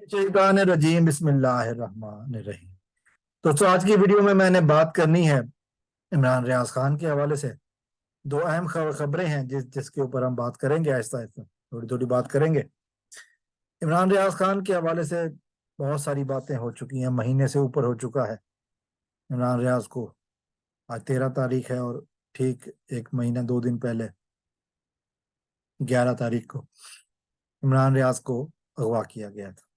शैतान रजीम बिस्मिल्लाहिर्रहमानिर्रहीम। दोस्तों, आज की वीडियो में मैंने बात करनी है इमरान रियाज खान के हवाले से। दो अहम खबरें हैं जिसके ऊपर हम बात करेंगे, आहिस्ता आहिस्ता थोड़ी थोड़ी बात करेंगे। इमरान रियाज खान के हवाले से बहुत सारी बातें हो चुकी हैं, महीने से ऊपर हो चुका है। इमरान रियाज को आज 13 तारीख है और ठीक एक महीना 2 दिन पहले 11 तारीख को इमरान रियाज को अगवा किया गया था।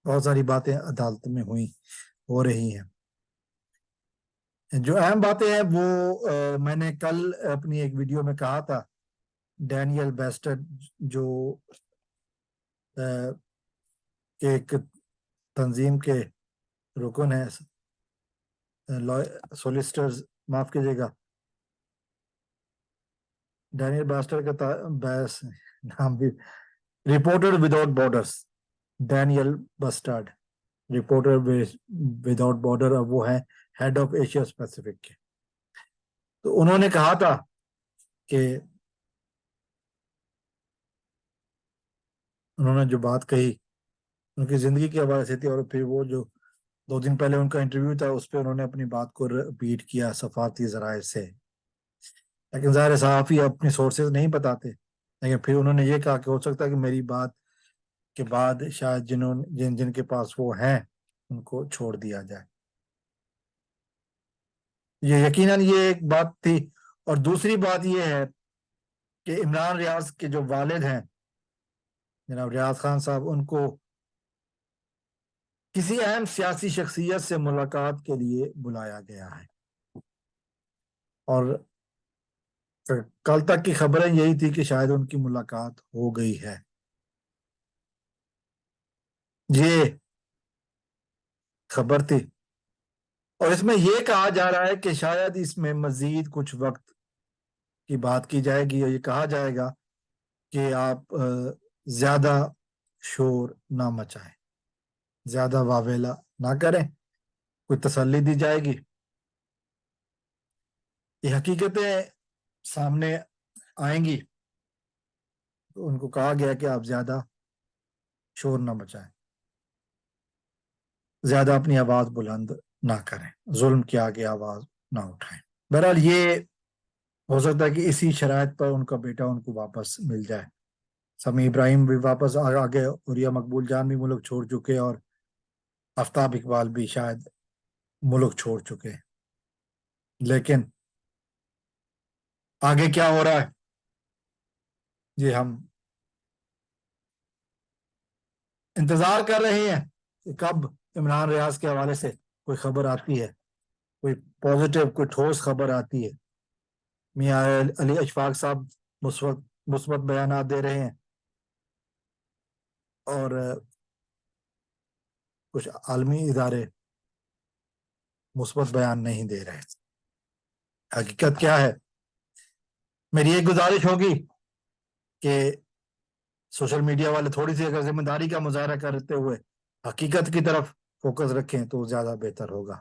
बहुत सारी बातें अदालत में हो रही हैं। जो अहम बातें हैं वो मैंने कल अपनी एक वीडियो में कहा था। डैनियल बेस्टर जो एक तंजीम के रुकन है, सोलिसिटर्स, माफ कीजिएगा, डैनियल बेस्टर का बैस नाम भी, reporter without borders, Daniel bustard, reporter without border, अब वो है हेड ऑफ एशिया पैसिफिक के। तो उन्होंने कहा था कि उन्होंने जो बात कही उनकी जिंदगी के हवाले से थी, और फिर वो जो 2 दिन पहले उनका इंटरव्यू था उस पर उन्होंने अपनी बात को रिपीट किया सफारती जराये से। लेकिन ज़ाहिर सहाफ़ी अपने सोर्सेज नहीं बताते, लेकिन फिर उन्होंने ये कहा कि हो सकता है कि मेरी बात के बाद शायद जिनके पास वो हैं उनको छोड़ दिया जाए। ये यकीनन ये एक बात थी। और दूसरी बात ये है कि इमरान रियाज के जो वालिद हैं जनाब रियाज खान साहब, उनको किसी अहम सियासी शख्सियत से मुलाकात के लिए बुलाया गया है। और कल तक की खबरें यही थी कि शायद उनकी मुलाकात हो गई है। ये खबर थी, और इसमें यह कहा जा रहा है कि शायद इसमें मजीद कुछ वक्त की बात की जाएगी और ये कहा जाएगा कि आप ज्यादा शोर ना मचाएं, ज्यादा वावेला ना करें, कोई तसल्ली दी जाएगी। ये हकीकतें सामने आएंगी तो उनको कहा गया कि आप ज्यादा शोर ना मचाएं, ज्यादा अपनी आवाज बुलंद ना करें, जुल्म के आगे आवाज ना उठाएं। बहरहाल ये हो सकता है कि इसी शराइत पर उनका बेटा उनको वापस मिल जाए। समी इब्राहिम भी वापस आ गए, उरिया मकबूल जान भी मुल्क छोड़ चुके, और आफ्ताब इकबाल भी शायद मुल्क छोड़ चुके हैं। लेकिन आगे क्या हो रहा है ये हम इंतजार कर रहे हैं कि कब इमरान रियाज के हवाले से कोई खबर आती है, कोई पॉजिटिव, कोई ठोस खबर आती है। मियां अली अशफाक साहब मुस्बत बयान दे रहे हैं, और कुछ आलमी इदारे मुस्बत बयान नहीं दे रहे। हकीकत क्या है? मेरी एक गुजारिश होगी कि सोशल मीडिया वाले थोड़ी सी अगर जिम्मेदारी का मुजाहरा करते हुए हकीकत की तरफ फोकस रखें तो ज्यादा बेहतर होगा।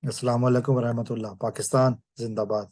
अस्सलाम वालेकुम रहमतुल्लाह। पाकिस्तान जिंदाबाद।